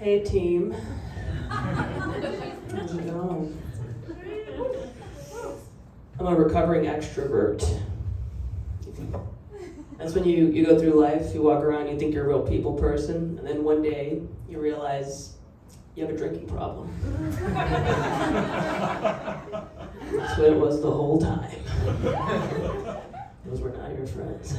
Hey team. How's it going? I'm a recovering extrovert. That's when you go through life, you walk around, you think you're a real people person, and then one day you realize you have a drinking problem. That's what it was the whole time. Those were not your friends.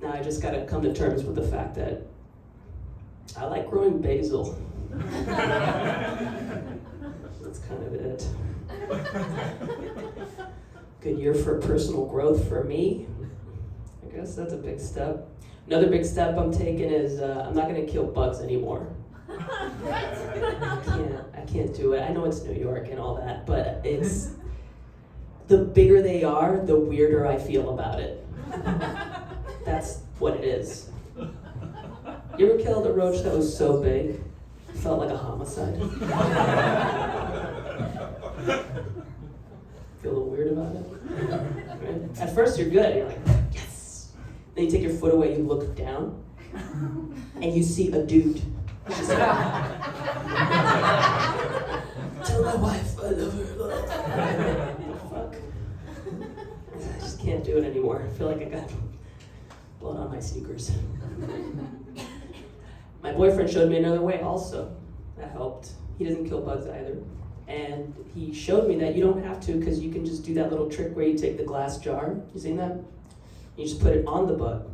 Now I just gotta come to terms with the fact that I like growing basil. That's kind of it. Good year for personal growth for me. I guess that's a big step. Another big step I'm taking is I'm not gonna kill bugs anymore. I can't do it. I know it's New York and all that, but it's the bigger they are, the weirder I feel about it. That's what it is. You ever killed a roach that was so big, it felt like a homicide? Feel a little weird about it? Right? At first you're good, you're like, yes! Then you take your foot away, you look down, and you see a dude. Just like, tell my wife I love her. Fuck. I just can't do it anymore. I feel like I got blood on my sneakers. My boyfriend showed me another way also. That helped. He doesn't kill bugs either. And he showed me that you don't have to, because you can just do that little trick where you take the glass jar. You seen that? You just put it on the bug.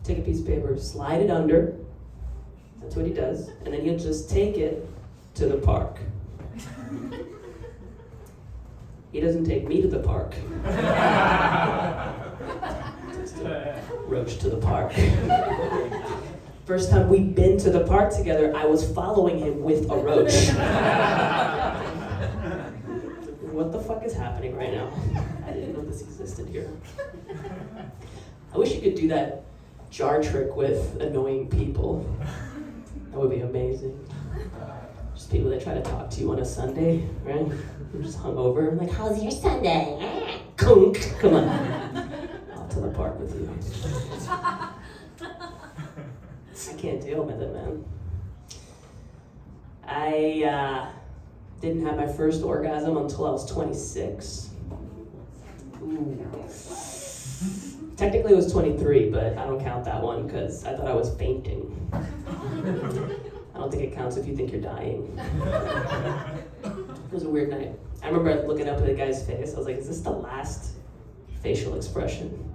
Take a piece of paper, slide it under. That's what he does. And then he'll just take it to the park. He doesn't take me to the park. Just a roach to the park. First time we've been to the park together, I was following him with a roach. What the fuck is happening right now? I didn't know this existed here. I wish you could do that jar trick with annoying people. That would be amazing. Just people that try to talk to you on a Sunday, right? You're just hungover. Like, how's your Sunday? Kunk. Come on. I'll to the park with you. I can't deal with it, man. I didn't have my first orgasm until I was 26. Ooh. Technically it was 23, but I don't count that one because I thought I was fainting. I don't think it counts if you think you're dying. It was a weird night. I remember looking up at the guy's face. I was like, is this the last facial expression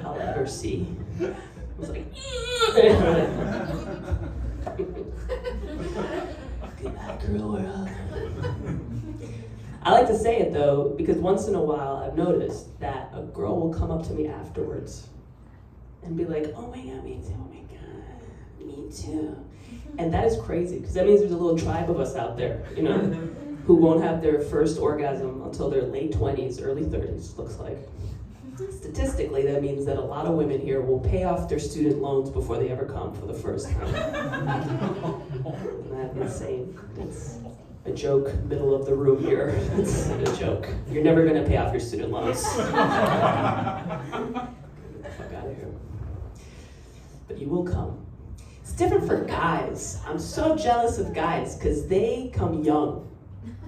I'll ever see? I was like, good night, girl, we're up. I like to say it though, because once in a while I've noticed that a girl will come up to me afterwards and be like, oh my god, me too, oh my god, me too. And that is crazy, because that means there's a little tribe of us out there, you know, who won't have their first orgasm until their late 20s, early 30s, looks like. Statistically, that means that a lot of women here will pay off their student loans before they ever come for the first time. Isn't that insane? It's a joke, middle of the room here. It's a joke. You're never gonna pay off your student loans. Get the fuck out of here. But you will come. It's different for guys. I'm so jealous of guys, because they come young.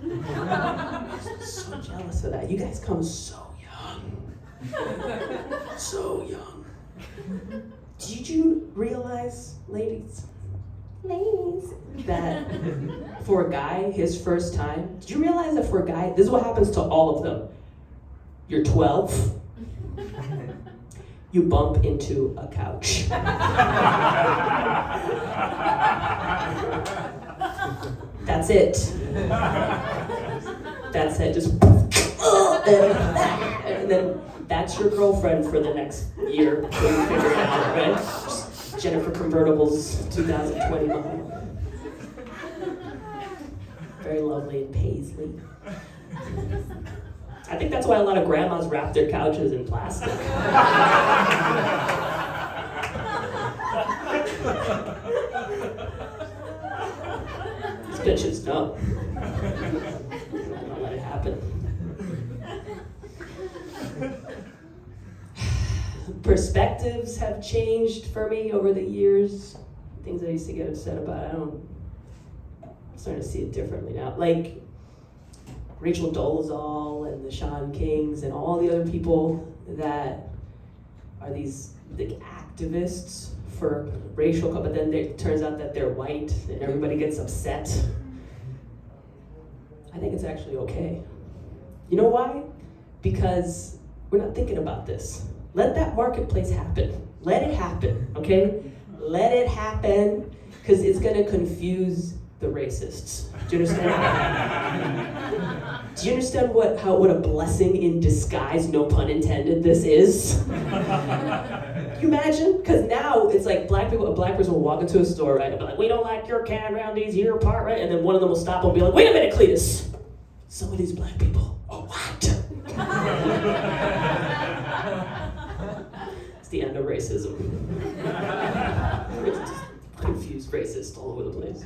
I'm so jealous of that. You guys come so young. So young. Did you realize, ladies, that for a guy, his first time, did you realize that for a guy, this is what happens to all of them. You're 12, you bump into a couch. That's it. That's it, just and then that's your girlfriend for the next year. So you figure it out, right? Jennifer Convertible's 2020 model. Very lovely and paisley. I think that's why a lot of grandmas wrap their couches in plastic. These bitches know. Don't let it happen. perspectives have changed for me over the years. Things I used to get upset about, I'm starting to see it differently now. Like Rachel Dolezal and the Sean Kings and all the other people that are these like activists for racial, but then it turns out that they're white and everybody gets upset. I think it's actually okay. You know why? Because we're not thinking about this. Let that marketplace happen. Let it happen, okay? Let it happen, because it's gonna confuse the racists. Do you understand? Do you understand what a blessing in disguise, no pun intended, this is? Can you imagine? Because now it's like a black person will walk into a store, right, and be like, we don't like your can around these here part, right? And then one of them will stop and be like, wait a minute, Cletus. Some of these black people are white. It's the end of racism. It's just confused racists all over the place.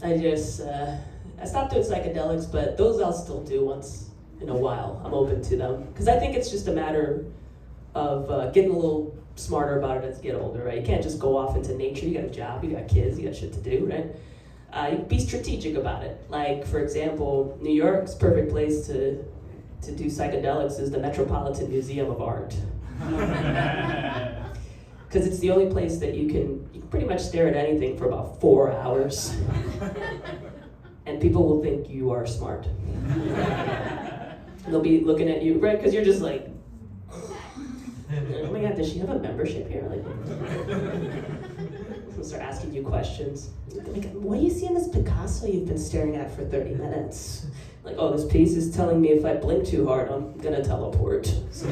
I stopped doing psychedelics, but those I'll still do once in a while. I'm open to them. Because I think it's just a matter of getting a little smarter about it as you get older, right? You can't just go off into nature. You got a job, you got kids, you got shit to do, right? You be strategic about it. Like, for example, New York's perfect place to do psychedelics is the Metropolitan Museum of Art. Because it's the only place that you can pretty much stare at anything for about 4 hours. And people will think you are smart. And they'll be looking at you, right? Because you're just like, oh my God, does she have a membership here? Like, they'll start asking you questions. Like, what do you see in this Picasso you've been staring at for 30 minutes? Like, oh, this piece is telling me if I blink too hard, I'm gonna teleport. So.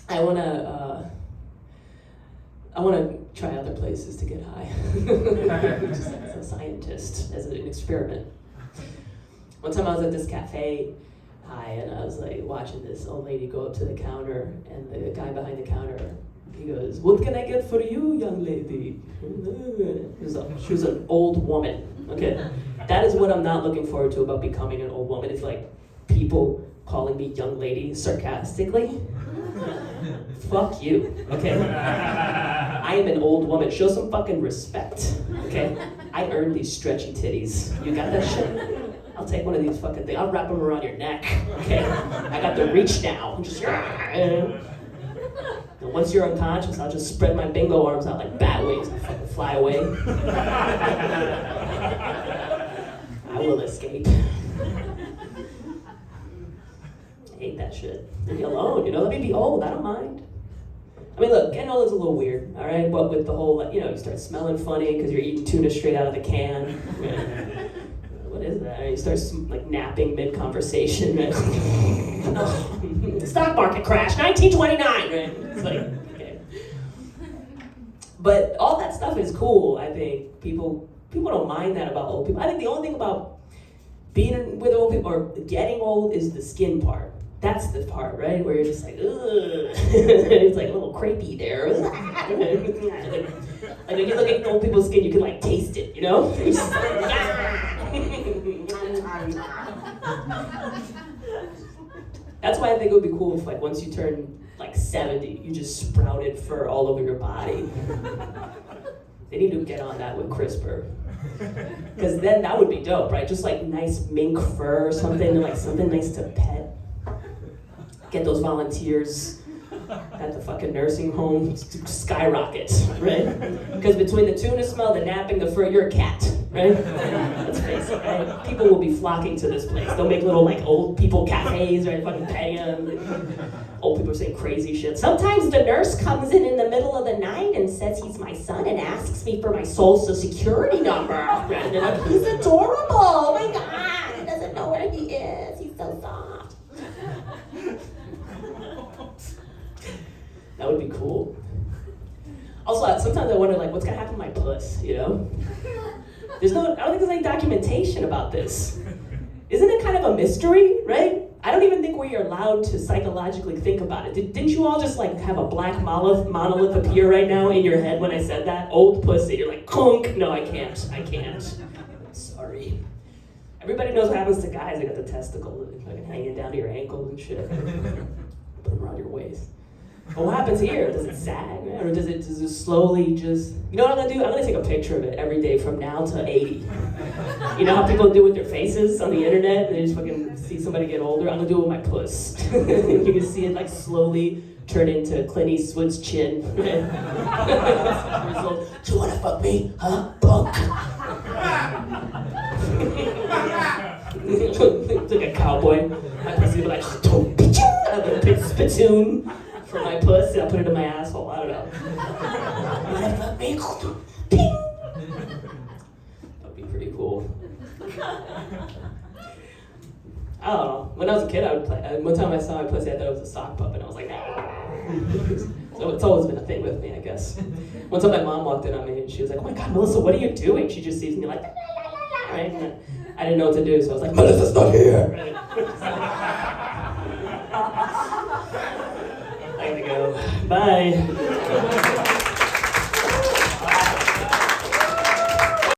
I wanna try other places to get high. Just as a scientist, as an experiment. One time I was at this cafe high, and I was like watching this old lady go up to the counter, and the guy behind the counter, he goes, "What can I get for you, young lady?" She was an old woman, okay? That is what I'm not looking forward to about becoming an old woman. It's like people calling me young lady sarcastically. Fuck you, okay? I am an old woman. Show some fucking respect, okay? I earned these stretchy titties. You got that shit? I'll take one of these fucking things. I'll wrap them around your neck, okay? I got the reach now. I'm just, and once you're unconscious, I'll just spread my bingo arms out like bat wings and fucking fly away. I will escape. I hate that shit. Leave me alone, let me be old, I don't mind. I mean, look, getting old is a little weird, all right? But with the whole, you start smelling funny because you're eating tuna straight out of the can. What is that? You start napping mid-conversation. Right? Stock market crash, 1929. Right? It's like, okay. But all that stuff is cool. I think people don't mind that about old people. I think the only thing about being with old people or getting old is the skin part. That's the part, right? Where you're just like, ugh. It's like a little crepey there. Like when you look at old people's skin, you can taste it, You're just That's why I think it would be cool if once you turn 70, you just sprouted fur all over your body. They need to get on that with CRISPR. Because then that would be dope, right? Just nice mink fur or something, something nice to pet. Get those volunteers at the fucking nursing home skyrocket, right? Because between the tuna smell, the napping, the fur, you're a cat, right? Let's face it, right? People will be flocking to this place. They'll make little old people cafes, right? Fucking pay them. Old people are saying crazy shit. Sometimes the nurse comes in the middle of the night and says he's my son and asks me for my social security number. Right? And they're like, he's adorable. Oh my God, he doesn't know where he is. He's so soft. That would be cool. Also, sometimes I wonder, what's gonna happen to my puss, I don't think there's any documentation about this. Isn't it kind of a mystery, right? I don't even think we're allowed to psychologically think about it. Didn't you all just like have a black monolith appear right now in your head when I said that? Old pussy. You're like, conk. No, I can't. Sorry. Everybody knows what happens to guys that got the testicle like hanging down to your ankles and shit. Put them around your waist. But what happens here? Does it sag, man? Or does it slowly just... You know what I'm gonna do? I'm gonna take a picture of it every day from now to 80. You know how people do with their faces on the internet? They just fucking see somebody get older? I'm gonna do it with my puss. You can see it like slowly turn into Clint Eastwood's chin. Result, do you wanna fuck me? Huh, punk? It's like a cowboy. My pussy will be like, I have a big spittoon for my puss, I'll put it in my asshole. I don't know. That'd be pretty cool. I don't know. When I was a kid, I would play. One time I saw my pussy, I thought it was a sock puppet. I was like, ah. So it's always been a thing with me, I guess. One time my mom walked in on me and she was like, oh my God, Melissa, what are you doing? She just sees me like, right? And I didn't know what to do, so I was like, Melissa's not here. I gotta go. Bye.